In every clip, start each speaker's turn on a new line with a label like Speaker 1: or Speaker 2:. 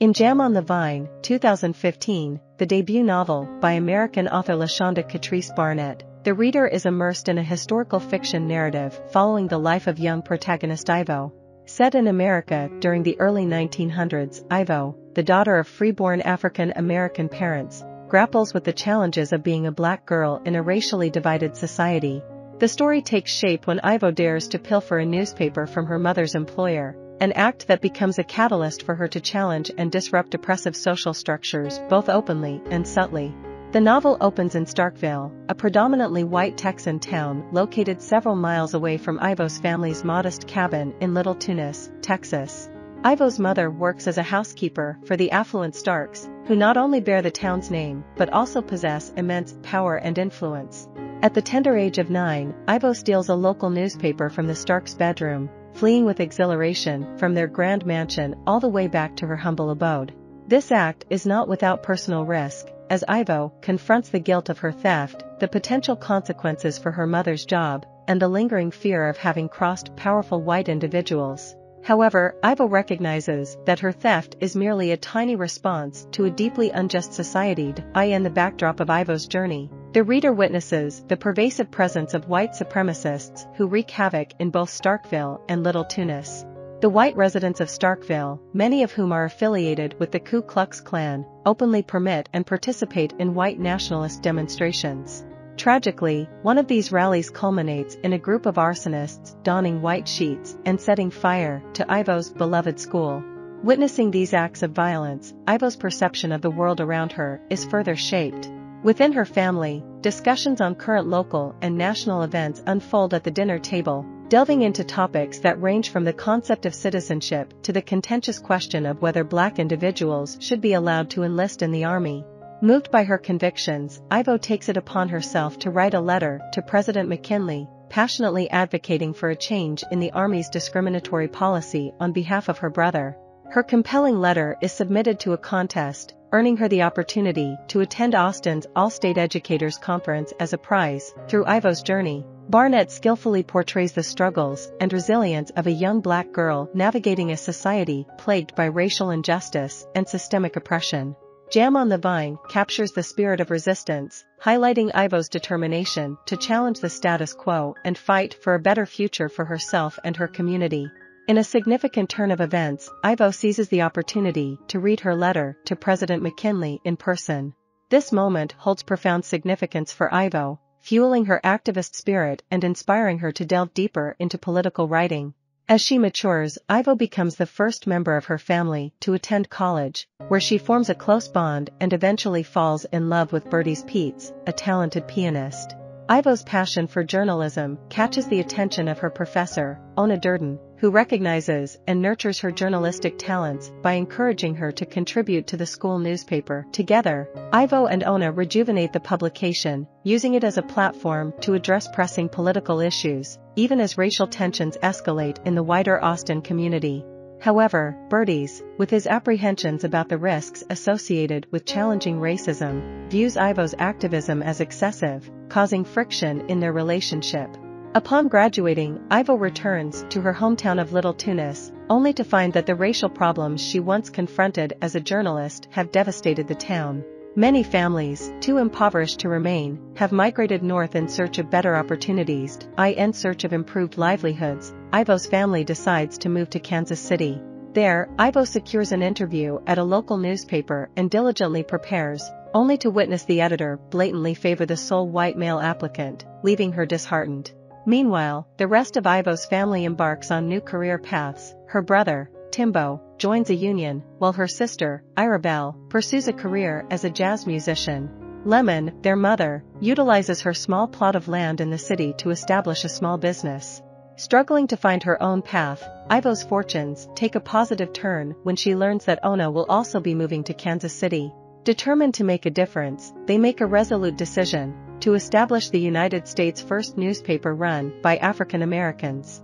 Speaker 1: In Jam on the Vine, 2015, the debut novel by American author LaShonda Katrice Barnett, the reader is immersed in a historical fiction narrative following the life of young protagonist Ivoe. Set in America during the early 1900s, Ivoe, the daughter of freeborn African-American parents, grapples with the challenges of being a black girl in a racially divided society. The story takes shape when Ivoe dares to pilfer a newspaper from her mother's employer, an act that becomes a catalyst for her to challenge and disrupt oppressive social structures both openly and subtly. The novel opens in Starkville, a predominantly white Texan town located several miles away from Ivoe's family's modest cabin in Little Tunis, Texas. Ivoe's mother works as a housekeeper for the affluent Starks, who not only bear the town's name but also possess immense power and influence. At the tender age of 9, Ivoe steals a local newspaper from the Starks' bedroom, fleeing with exhilaration from their grand mansion all the way back to her humble abode. This act is not without personal risk, as Ivoe confronts the guilt of her theft, the potential consequences for her mother's job, and the lingering fear of having crossed powerful white individuals. However, Ivoe recognizes that her theft is merely a tiny response to a deeply unjust society. In the backdrop of Ivoe's journey, the reader witnesses the pervasive presence of white supremacists who wreak havoc in both Starkville and Little Tunis. The white residents of Starkville, many of whom are affiliated with the Ku Klux Klan, openly permit and participate in white nationalist demonstrations. Tragically, one of these rallies culminates in a group of arsonists donning white sheets and setting fire to Ivoe's beloved school. Witnessing these acts of violence, Ivoe's perception of the world around her is further shaped. Within her family, discussions on current local and national events unfold at the dinner table, delving into topics that range from the concept of citizenship to the contentious question of whether black individuals should be allowed to enlist in the army. Moved by her convictions, Ivoe takes it upon herself to write a letter to President McKinley, passionately advocating for a change in the Army's discriminatory policy on behalf of her brother. Her compelling letter is submitted to a contest, earning her the opportunity to attend Austin's All-State Educators Conference as a prize. Through Ivoe's journey, Barnett skillfully portrays the struggles and resilience of a young black girl navigating a society plagued by racial injustice and systemic oppression. Jam on the Vine captures the spirit of resistance, highlighting Ivoe's determination to challenge the status quo and fight for a better future for herself and her community. In a significant turn of events, Ivoe seizes the opportunity to read her letter to President McKinley in person. This moment holds profound significance for Ivoe, fueling her activist spirit and inspiring her to delve deeper into political writing. As she matures, Ivoe becomes the first member of her family to attend college, where she forms a close bond and eventually falls in love with Bertie Peets, a talented pianist. Ivoe's passion for journalism catches the attention of her professor, Ona Durden, who recognizes and nurtures her journalistic talents by encouraging her to contribute to the school newspaper. Together, Ivoe and Ona rejuvenate the publication, using it as a platform to address pressing political issues, even as racial tensions escalate in the wider Austin community. However, Bertie's, with his apprehensions about the risks associated with challenging racism, views Ivoe's activism as excessive, causing friction in their relationship. Upon graduating, Ivoe returns to her hometown of Little Tunis, only to find that the racial problems she once confronted as a journalist have devastated the town. Many families, too impoverished to remain, have migrated north in search of better opportunities. In search of improved livelihoods, Ivoe's family decides to move to Kansas City. There, Ivoe secures an interview at a local newspaper and diligently prepares, only to witness the editor blatantly favor the sole white male applicant, leaving her disheartened. Meanwhile, the rest of Ivoe's family embarks on new career paths. Her brother, Timbo, joins a union, while her sister, Irabelle, pursues a career as a jazz musician. Lemon, their mother, utilizes her small plot of land in the city to establish a small business. Struggling to find her own path, Ivoe's fortunes take a positive turn when she learns that Ona will also be moving to Kansas City. Determined to make a difference, they make a resolute decision to establish the United States' first newspaper run by African Americans.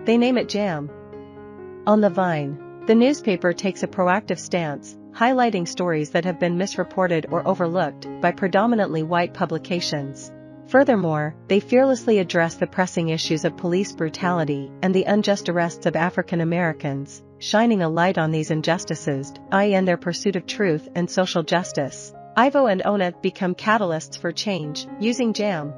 Speaker 1: They name it Jam on the Vine. The newspaper takes a proactive stance, highlighting stories that have been misreported or overlooked by predominantly white publications. Furthermore, they fearlessly address the pressing issues of police brutality and the unjust arrests of African Americans, shining a light on these injustices, in their pursuit of truth and social justice. Ivoe and Ona become catalysts for change, using Jam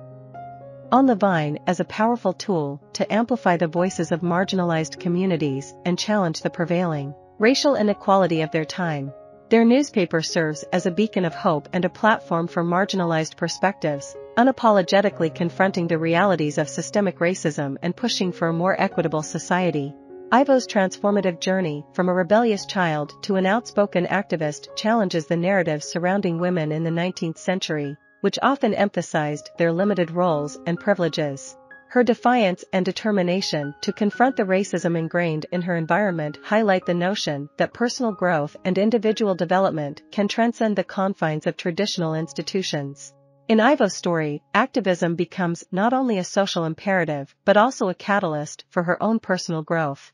Speaker 1: on the Vine as a powerful tool to amplify the voices of marginalized communities and challenge the prevailing racial inequality of their time. Their newspaper serves as a beacon of hope and a platform for marginalized perspectives, unapologetically confronting the realities of systemic racism and pushing for a more equitable society. Ivoe's transformative journey from a rebellious child to an outspoken activist challenges the narratives surrounding women in the 19th century, which often emphasized their limited roles and privileges. Her defiance and determination to confront the racism ingrained in her environment highlight the notion that personal growth and individual development can transcend the confines of traditional institutions. In Ivoe's story, activism becomes not only a social imperative but also a catalyst for her own personal growth.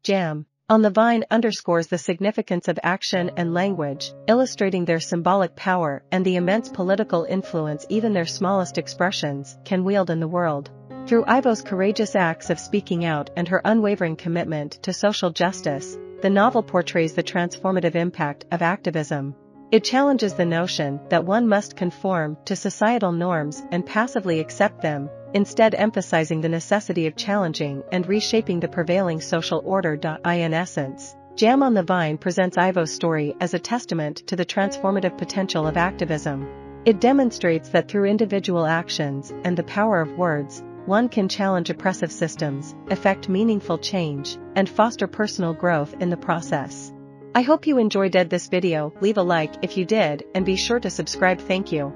Speaker 1: Jam on the Vine underscores the significance of action and language, illustrating their symbolic power and the immense political influence even their smallest expressions can wield in the world. Through Ivoe's courageous acts of speaking out and her unwavering commitment to social justice, the novel portrays the transformative impact of activism. It challenges the notion that one must conform to societal norms and passively accept them, instead emphasizing the necessity of challenging and reshaping the prevailing social order. In essence, Jam on the Vine presents Ivoe's story as a testament to the transformative potential of activism. It demonstrates that through individual actions and the power of words, one can challenge oppressive systems, effect meaningful change, and foster personal growth in the process. I hope you enjoyed this video. Leave a like if you did and be sure to subscribe. Thank you.